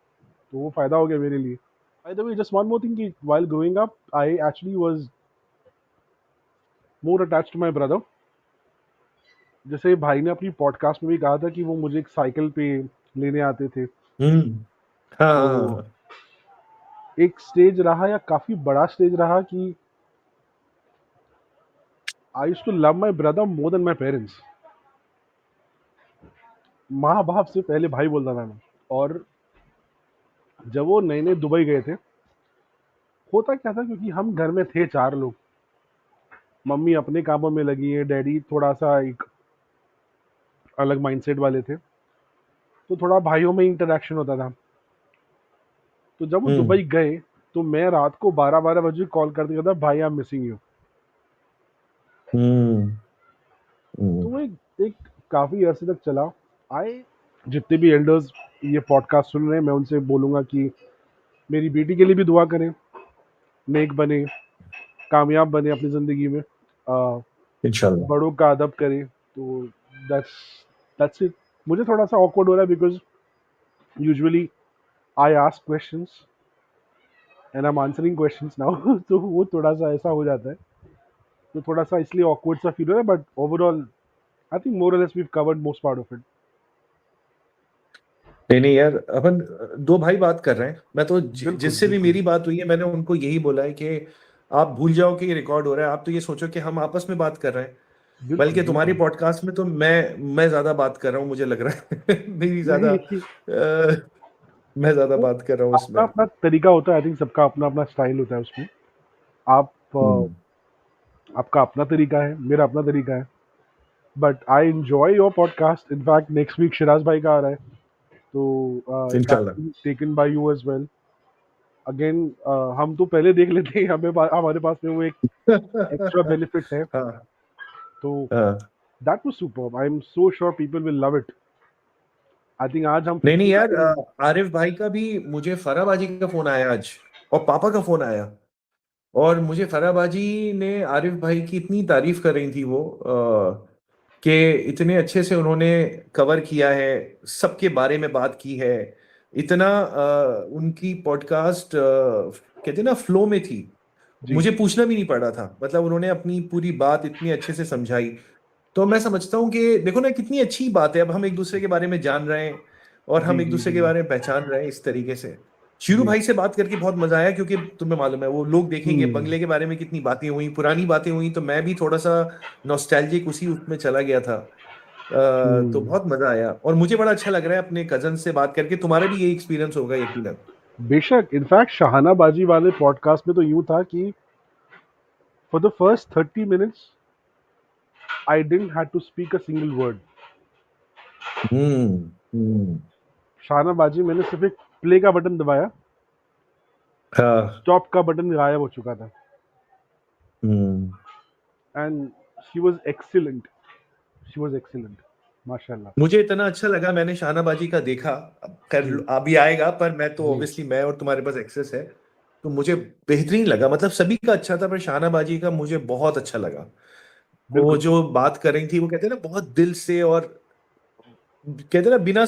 तो वो फायदा हो गया मेरे लिए। By the way, just one more thing कि while growing up I actually was more attached to my brother. जैसे भाई ने अपनी पॉडकास्ट में भी कहा था कि वो मुझे एक साइकिल पे लेने आते थे। हम्म। हाँ हाँ हाँ, तो हाँ। एक स्टेज रहा, या काफी बड़ा स्टेज रहा, कि I used to love my brother more than my parents. माँ बाप से पहले भाई बोलता था मैं। और जब वो नए नए दुबई गए थे, होता क्या था, क्योंकि हम घर में थे 4 लोग, मम्मी अपने कामों में लगी है, डैडी थोड़ा सा एक अलग माइंडसेट वाले थे, तो थोड़ा भाइयों में इंटरेक्शन होता था। तो जब वो हम्म। दुबई गए, तो मैं रात को 12-12 बजे कॉल कर दिया था, भाई आई एम मिसिंग यू। हम्म। तो हम्म। वो एक काफ़ी अरसे तक चला। आए, जितने भी एल्डर्स ये पॉडकास्ट सुन रहे हैं, मैं उनसे बोलूँगा कि मेरी बेटी के लिए भी दुआ करें, नेक बने, कामयाब बने अपनी ज़िंदगी में, इंशाल्लाह। बड़ों का अदब करें। तो दैट्स दैट्स इट। मुझे थोड़ा सा ऑकवर्ड हो रहा है, because usually I ask questions and I am answering questions now. तो वो थोड़ा सा ऐसा हो जाता है, तो थोड़ा सा इसलिए ऑकवर्ड सा फील हो रहा है, but overall I think more और less we covered most part of it. नहीं नहीं यार, अपन दो भाई बात कर रहे हैं। मैं तो बिल्कुल जिससे भी बिल्कुल मेरी बात हुई है, मैंने उनको यही बोला है कि आप भूल जाओ कि ये रिकॉर्ड हो रहा है। आप तो ये सोचो कि हम आपस में बात कर रहे हैं। बिल्कुल बल्कि तुम्हारी बिल्कुल। पॉडकास्ट में तो मैं ज्यादा बात कर रहा हूँ, मुझे लग रहा है। मेरी ज्यादा नहीं, मैं ज्यादा वो बात कर रहा हूँ अपना इसमें। अपना तरीका होता है। आई थिंक सबका अपना अपना स्टाइल होता है उसमें। आप हम्म। आपका अपना तरीका है, मेरा अपना तरीका है। But I enjoy your podcast. In fact next week Shiraz भाई का आ रहा है, तो इंशाल्लाह। Taken by you as well. Again, हम तो पहले देख लेते हैं, हमारे पास में वो एक एक्स्ट्रा बेनिफिट है। हाँ तो हाँ। That was super. I am so sure people will love it. I think आज हम नहीं नहीं 50 यार, लाइन। आरिफ भाई का भी मुझे फराबाजी का फोन आया आज, और पापा का फोन आया। और मुझे फराबाजी ने आरिफ भाई की इतनी तारीफ कर रही थी वो कि इतने अच्छे से उन्होंने कवर किया है, सबके बारे में बात की है, इतना उनकी पॉडकास्ट कहते हैं ना फ्लो में थी, जी। मुझे पूछना भी नहीं पड़ा था, मतलब उन्होंने अपनी पूरी बात इतनी अच्छे से समझाई। तो मैं समझता हूँ कि देखो ना कितनी अच्छी बात है, अब हम एक दूसरे के बारे में जान रहे हैं और हम जी, एक जी, दूसरे के जी, बारे में पहचान रहे हैं इस तरीके से। शीरू जी। भाई से बात करके बहुत मजा आया, क्योंकि तुम्हें मालूम है वो लोग देखेंगे हुँ, बंगले के बारे में कितनी बातें हुई, पुरानी बातें हुई, तो मैं भी थोड़ा सा नॉस्टैल्जिक उसी उसमें चला गया था। तो हुँ। बहुत मजा आया और मुझे बड़ा अच्छा लग रहा है अपने कजन से बात करके, तुम्हारा भी यही एक्सपीरियंस होगा यकीनन। बेशक, इनफैक्ट शहाना बाजी वाले पॉडकास्ट में तो यूँ था कि for the first 30 minutes I didn't have to speak a single word. Hmm. Hmm. Shahana बाजी मैंने सिर्फ़ एक प्ले का बटन दबाया, हाँ। स्टॉप का बटन गायब हो चुका था। Hmm. And she was excellent, she was excellent, माशाल्लाह। मुझे इतना अच्छा लगा, मैंने शाहनाबाजी का देखा, अब खैर जी, अभी आएगा, पर मैं तो जी, ऑब्वियसली मैं और तुम्हारे पास एक्सेस है, तो मुझे बेहतरीन लगा, मतलब सभी का अच्छा था पर शाहनाबाजी का मुझे बहुत अच्छा लगा। वो बिल्कुल। जो बात कर रही थी वो कहते हैं ना बहुत दिल से, और कहते हैं ना बिना,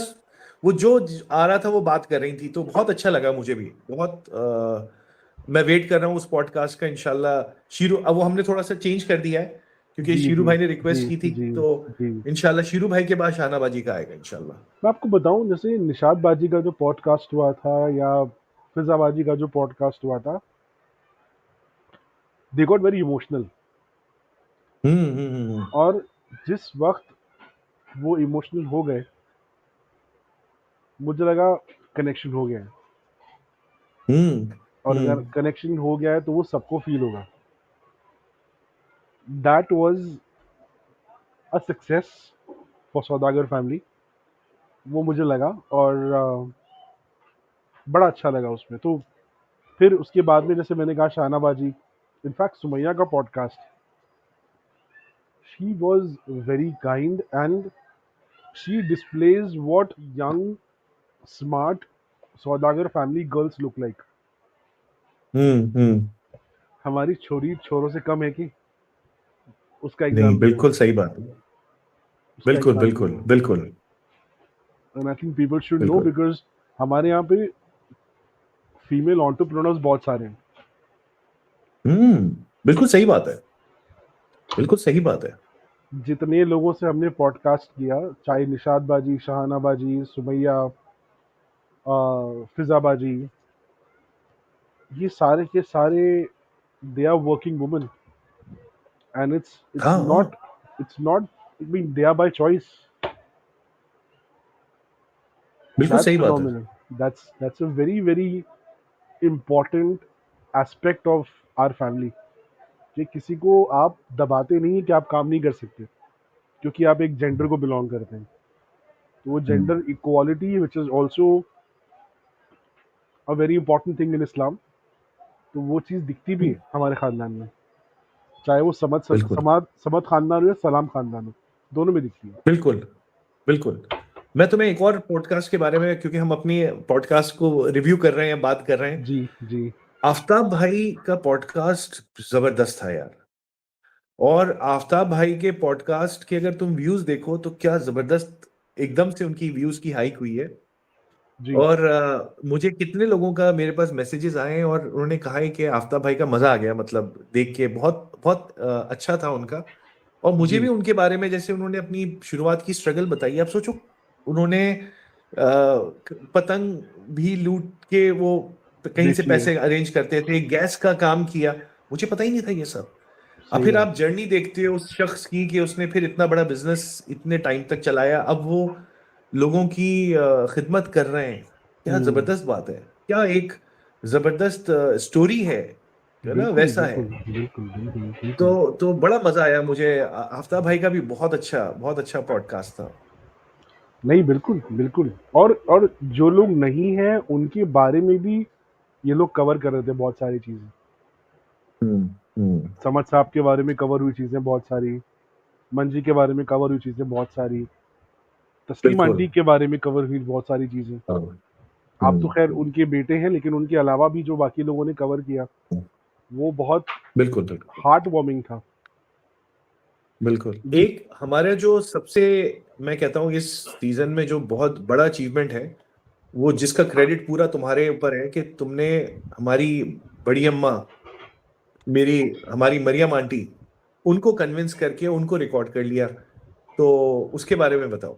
वो जो आ रहा था वो बात कर रही थी, तो बहुत अच्छा लगा मुझे भी बहुत। मैं वेट कर रहा हूँ उस पॉडकास्ट का इंशाल्लाह। शीरू, अब वो हमने थोड़ा सा चेंज कर दिया है क्योंकि जी, शीरू जी, भाई ने जी, रिक्वेस्ट की थी, जी, तो जी। इंशाल्लाह शीरू भाई के बाद शाहनाबाजी का आएगा इंशाल्लाह। मैं आपको बताऊँ, जैसे निशात बाजी का जो पॉडकास्ट हुआ था या फिज़ा बाजी का जो पॉडकास्ट हुआ था, दे गॉट वेरी इमोशनल। हम्म। और जिस वक़्त वो इमोशनल हो गए, मुझे लगा कनेक्शन हो गया है। हम्म। और अगर हम्म। कनेक्शन हो गया है तो वो सबको फ़ील होगा। That was a success for Saudagar family, वो मुझे लगा। और बड़ा अच्छा लगा उसमें। तो फिर उसके बाद में जैसे मैंने कहा शाहना बाजी, इनफैक्ट सुमैया का podcast, she was very kind and she displays what young smart Saudagar family girls look like. Hmm. हमारी छोरी छोरों से कम है कि? उसका नहीं, एग्ज़ाम्पल है, बिल्कुल सही बात है। उसका बिल्कुल एग्ज़ाम्पल बिल्कुल है। बिल्कुल and I think people should know, बिल्कुल बिकॉज़ हमारे यहाँ पे फीमेल एंटरप्रेन्योर्स बहुत सारे हैं। बिल्कुल सही बात है, बिल्कुल सही बात है। जितने लोगों से हमने पॉडकास्ट किया, चाहे निशात बाजी, शहाना बाजी, सुमैया, फिज़ा बाजी, ये सारे के सारे they are working women. And हाँ हाँ, it's not, I mean they are by choice. बिल्कुल दैट्स सही बात है। Phenomenal. That's a very very important aspect of our family, कि किसी को आप दबाते नहीं हैं कि आप काम नहीं कर सकते, क्योंकि आप एक जेंडर को बिलोंग करते हैं। तो वो hmm. Gender equality which is also a very important thing in Islam, तो वो चीज़ दिखती भी है हमारे ख़ानदान में, चाहे वो बिल्कुल समद ख़ानदान हो या सलाम ख़ानदान हो, दोनों में दिखती है। बिल्कुल बिल्कुल। मैं तुम्हें एक और पॉडकास्ट के बारे में, क्योंकि हम अपनी पॉडकास्ट को रिव्यू कर रहे हैं, बात कर रहे हैं, जी, जी, आफ्ताब भाई का पॉडकास्ट जबरदस्त था यार। और आफ्ताब भाई के पॉडकास्ट के अगर तुम व्यूज देखो तो क्या जबरदस्त, एकदम से उनकी व्यूज की हाइक हुई है। जी, और मुझे कितने लोगों का मेरे पास मैसेजेस आए हैं और उन्होंने कहा है कि आफ्ताब भाई का मजा आ गया, मतलब देख के बहुत बहुत अच्छा था उनका। और मुझे भी जी। उनके बारे में, जैसे उन्होंने अपनी शुरुआत की स्ट्रगल बताई, आप सोचो उन्होंने पतंग भी लूट के वो कहीं से बेची है, पैसे अरेंज करते थे, गैस का काम किया, मुझे पता ही नहीं था ये सब। अब सही फिर बात। आप जर्नी देखते हो उस शख्स की कि उसने फिर इतना बड़ा बिजनेस इतने टाइम तक चलाया, अब वो लोगों की खिदमत कर रहे हैं। क्या हुँ, जबरदस्त बात है, क्या एक जबरदस्त स्टोरी है ना, बिल्कुल, वैसा है। बिल्कुल, बिल्कुल, बिल्कुल, बिल्कुल। तो बड़ा मजा आया मुझे, आफ्ताब भाई का भी बहुत अच्छा पॉडकास्ट था। नहीं, बिल्कुल, बिल्कुल। और जो लोग नहीं हैं, उनके बारे में भी ये लोग कवर कर रहे थे बहुत सारी चीज़ें। हम्म। हम्म। समद साहब के बारे में कवर हुई चीज़ें बहुत सारी, मंजी के बारे में कवर हुई चीज़ें बहुत सारी, तस्लीम बिल्कुल। आंटी के बारे में कवर हुई बहुत सारी चीज़ें। हाँ। आप तो खैर हम्म। उनके बेटे हैं, लेकिन उनके अलावा भी जो बाकी लोगों ने कवर किया, वो बहुत बिल्कुल बिल्कुल हार्ट वार्मिंग था। बिल्कुल। जी एक हमारे जो सबसे, मैं कहता हूँ इस सीजन में जो बहुत बड़ा अचीवमेंट है, वो जिसका क्रेडिट पूरा तुम्हारे ऊपर है कि तुमने हमारी बड़ी अम्मा, मेरी हमारी मरियम आंटी, उनको कन्विंस करके उनको रिकॉर्ड कर लिया। तो उसके बारे में बताओ।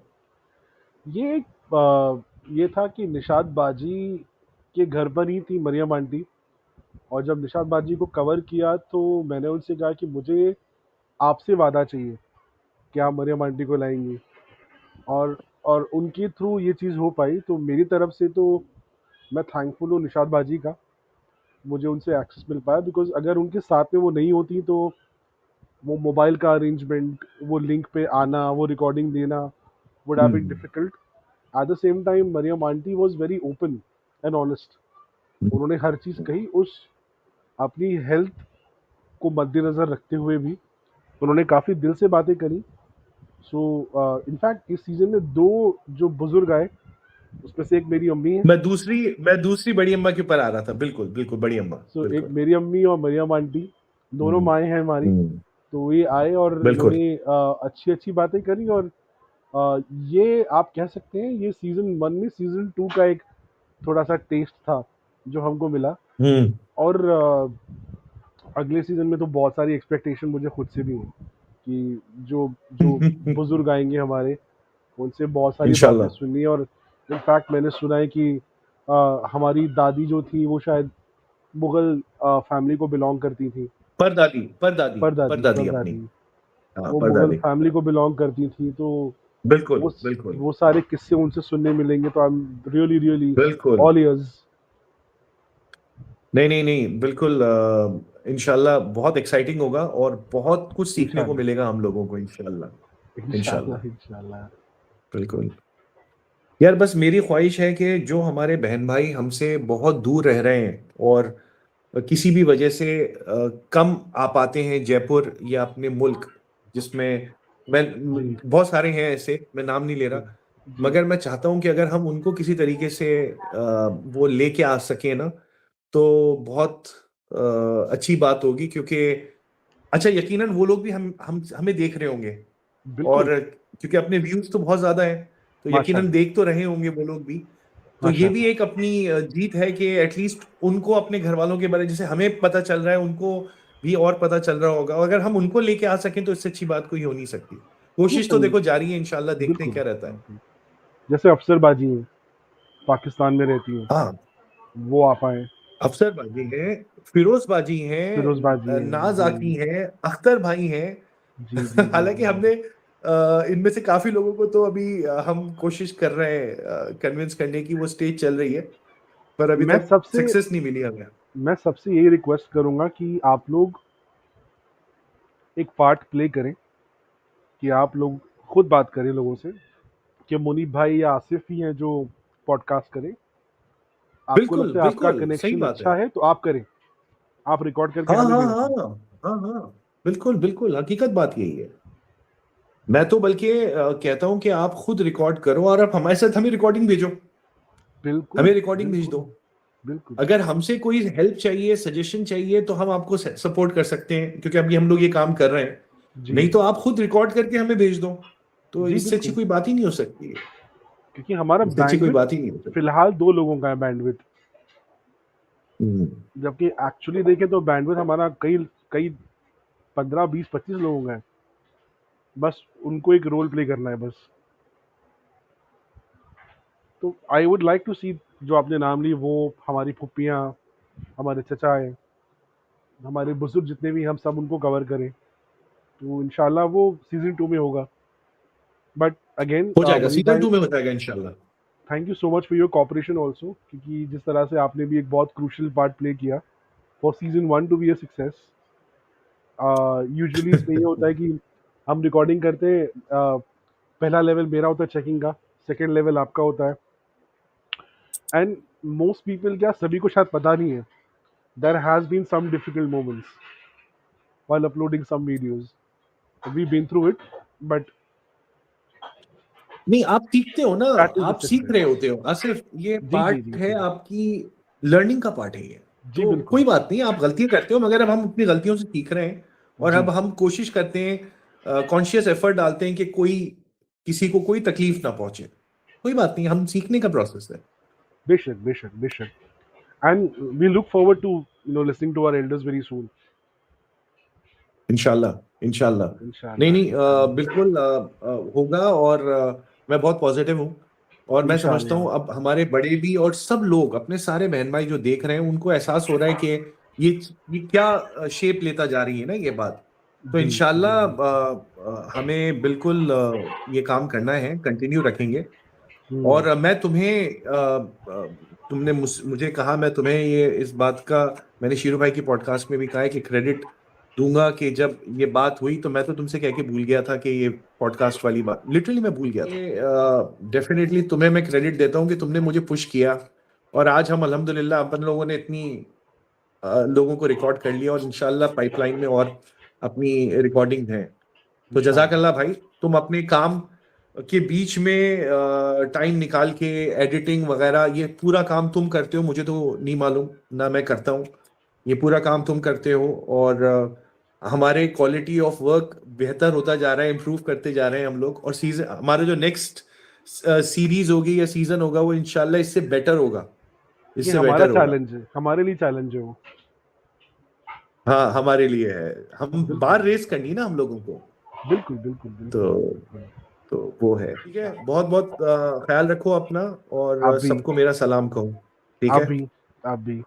ये एक ये था कि निशात बाजी के घर पर ही थी मरियम आंटी, और जब निशात बाजी को कवर किया तो मैंने उनसे कहा कि मुझे आपसे वादा चाहिए कि आप मरियम आंटी को लाएंगी, और उनके थ्रू ये चीज़ हो पाई। तो मेरी तरफ से तो मैं थैंकफुल हूँ निशात बाजी का, मुझे उनसे एक्सेस मिल पाया, बिकॉज अगर उनके साथ में वो नहीं होती तो वो मोबाइल का अरेंजमेंट, वो लिंक पे आना, वो रिकॉर्डिंग देना would have been hmm difficult. At the same time Maryam aunty was very open and honest. उन्होंने हर चीज़ कही, उस अपनी हेल्थ को मद्देनज़र रखते हुए भी उन्होंने काफ़ी दिल से बातें करी। सो इनफैक्ट इस सीज़न में दो जो बुजुर्ग आए, उसमें से एक मेरी अम्मी है। मैं दूसरी बड़ी अम्मा के ऊपर आ रहा था। बिल्कुल बिल्कुल, बड़ी अम्मा। सो एक बिल्कुल। मेरी अम्मी और मरियम आंटी, दोनों हम्म माएँ हैं हमारी। हम्म, तो ये आए और बिल्कुल। इन्होंने अच्छी अच्छी बातें करी, और ये आप कह सकते हैं ये सीज़न वन में सीज़न टू का एक थोड़ा सा टेस्ट था जो हमको मिला। हम्म और अगले सीज़न में तो बहुत सारी एक्सपेक्टेशन मुझे खुद से भी है कि जो जो बुजुर्ग आएंगे हमारे, उनसे बहुत सारी बातें इंशाल्लाह। सुननी है। और इनफैक्ट मैंने सुना है कि हमारी दादी जो थी वो शायद मुगल फैमिली को बिलोंग करती थी। परदादी परदादी परदादी परदादी अपनी। परदादी हाँ, वो मुगल परदादी। फैमिली को बिलोंग करती थी। तो बिल्कुल वो बिल्कुल वो सारे किस्से उनसे सुनने मिलेंगे, तो आई एम रियली रियली बिल्कुल। All ears. नहीं नहीं नहीं, बिल्कुल। इंशाल्लाह बहुत एक्साइटिंग होगा और बहुत कुछ सीखने को इंशाल्लाह मिलेगा हम लोगों को, इंशाल्लाह। इंशाल्लाह। इंशाल्लाह इंशाल्लाह। बिल्कुल। यार बस मेरी ख्वाहिश है कि जो हमारे बहन भाई हमसे बहुत दूर रह रहे हैं और किसी भी वजह से कम आ पाते हैं जयपुर या अपने मुल्क, जिसमें मैं जी बहुत सारे हैं ऐसे, मैं नाम नहीं ले जी रहा, जी। मगर मैं चाहता हूं कि अगर हम उनको किसी तरीके से वो लेके आ सके ना, तो बहुत अच्छी बात होगी। क्योंकि अच्छा, यकीनन वो लोग भी हम हमें देख रहे होंगे, बिल्कुल। और क्योंकि अपने व्यूज तो बहुत ज्यादा है, तो यकीनन माशाल्लाह देख तो रहे होंगे वो लोग भी। तो ये भी माशाल्लाह। एक अपनी जीत है कि एटलीस्ट उनको अपने घर वालों के बारे में, जैसे हमें पता चल रहा है, उनको भी और पता चल रहा होगा। अगर हम उनको लेके आ सकें तो इससे अच्छी बात कोई हो नहीं सकती। कोशिश तो नहीं, देखो जारी है, इंशाल्लाह देखते हैं बिल्कुल क्या रहता है। बिल्कुल। जैसे अफसरबाजी हैं, पाकिस्तान में रहती हैं, हाँ, वो आ पाए। अफसर बाजी है, फिरोज बाजी है, फिरोज बाजी हैं नाज जी। आकी है, अख्तर भाई जी जी हैं। जी हालांकि जी। हमने इनमें से काफी लोगों को तो अभी हम कोशिश कर रहे हैं कन्विंस करने की, वो स्टेज चल रही है, पर अभी मैं तक सबसे सक्सेस नहीं मिली हमें। मैं सबसे यही रिक्वेस्ट करूंगा कि आप लोग एक पार्ट प्ले करें, कि आप लोग खुद बात करें लोगों से, कि मुनीब भाई या आसिफ ही हैं जो पॉडकास्ट करें। आपको बिल्कुल लगता है आपका बिल्कुल, सही कनेक्शन बात है। अच्छा है तो आप करें, आप रिकॉर्ड करके हाँ हमें हाँ भेज हाँ दें। हाँ हाँ, बिल्कुल बिल्कुल, हकीकत बात यही है। मैं तो बल्कि कहता हूं कि आप खुद रिकॉर्ड करो और आप हमारे साथ हमें रिकॉर्डिंग भेजो, बिल्कुल हमें रिकॉर्डिंग भेज बिल्कुल दो। बिल्कुल। अगर हमसे कोई हेल्प चाहिए, सजेशन चाहिए, तो हम आपको सपोर्ट कर सकते हैं, क्योंकि अभी हम लोग ये काम कर रहे हैं। जी नहीं तो आप खुद रिकॉर्ड करके हमें भेज दो, तो जी इससे अच्छी बिल्कुल। कोई बात ही नहीं हो सकती है। क्योंकि हमारा इससे अच्छी कोई बैंडविड्थ बात ही नहीं हो सकती। फिलहाल दो लोगों का है बैंडविड्थ, हम्म, जबकि एक्चुअली देखें तो बैंडविड्थ हमारा कई कई 15 20 25 लोगों का है। बस उनको एक रोल प्ले करना है बस। तो आई वुड लाइक टू सी, जो आपने नाम ली वो हमारी फुप्पियाँ, हमारे चचा हैं, हमारे बुजुर्ग जितने भी, हम सब उनको कवर करें। तो इंशाल्लाह वो सीजन टू में होगा। बट अगेन हो जाएगा, मुनीब सीजन भाई, 2 में हो जाएगा इंशाल्लाह। Thank you so much for your cooperation also, क्योंकि जिस तरह से आपने भी एक बहुत क्रूशल पार्ट प्ले किया for season one two be a success. Usually इसमें ये होता है कि हम रिकॉर्डिंग करते हैं, पहला लेवल मेरा होता है चेकिंग का, सेकेंड लेवल आपका होता है, एंड मोस्ट पीपल, क्या सभी को शायद पता नहीं है, there has been some difficult moments while uploading some videos. We've been through it, but नहीं, आप सीखते हो ना, that is the आप सीख success. रहे होते हो आसिफ, ये जी जी जी पार्ट है जी। आपकी लर्निंग का पार्ट है ये। जी तो बिल्कुल। कोई बात नहीं, आप गलतियां करते हो, मगर अब हम अपनी गलतियों से सीख रहे हैं और जी अब हम कोशिश करते हैं, कॉन्शियस एफर्ट डालते हैं कि कोई किसी को कोई तकलीफ ना पहुंचे। कोई बात नहीं, हम सीखने का प्रोसेस है। बेशक बेशक बेशक। And we look forward to listening to our elders very soon. इंशाल्लाह, इंशाल्लाह। नहीं इंशाल्लाह नहीं, इंशाल्लाह बिल्कुल होगा। और मैं बहुत पॉजिटिव हूँ और मैं समझता हूँ इंशाल्लाह। अब हमारे बड़े भी और सब लोग अपने सारे बहन भाई जो देख रहे हैं उनको एहसास हो रहा है कि ये ये क्या शेप लेता जा रही है ना ये बात। तो जी जी इंशाल्लाह जी। हमें बिल्कुल ये काम करना है, कंटिन्यू रखेंगे। हम्म। और मैं तुम्हें तुमने मुझे कहा, मैं तुम्हें ये इस बात का, मैंने शीरू भाई की पॉडकास्ट में भी कहा है कि क्रेडिट दूंगा कि जब ये बात हुई तो मैं तो तुमसे कह के भूल गया था कि ये पॉडकास्ट वाली बात, लिटरली मैं भूल गया था। डेफिनेटली तुम्हें मैं क्रेडिट देता हूँ कि तुमने मुझे पुश किया और आज हम अल्हम्दुलिल्लाह अपन लोगों ने इतनी लोगों को रिकॉर्ड कर लिया और इंशाल्लाह पाइपलाइन में और अपनी रिकॉर्डिंग है। तो इंशाल्लाह। जज़ाकल्लाह भाई, तुम अपने काम के बीच में टाइम निकाल के एडिटिंग वगैरह ये पूरा काम तुम करते हो, मुझे तो नहीं मालूम ना मैं करता हूँ। ये पूरा काम तुम करते हो और हमारे क्वालिटी ऑफ वर्क बेहतर होता जा रहा है, इम्प्रूव करते जा रहे हैं हम लोग। और सीजन हमारा जो नेक्स्ट सीरीज होगी या सीजन होगा वो इंशाल्लाह इससे बेटर होगा, ये इससे हमारा बेटर होगा। चैलेंज है, हमारे लिए चैलेंज है वो। हाँ हमारे लिए है, हम बिल्कुल बार रेस करनी है ना हम लोगों को। बिल्कुल बिल्कुल बिल्कुल तो बिल्कुल। तो वो है, ठीक है। बहुत बहुत ख्याल रखो अपना आप और भी सबको मेरा सलाम कहो, ठीक आप है। भी आप भी।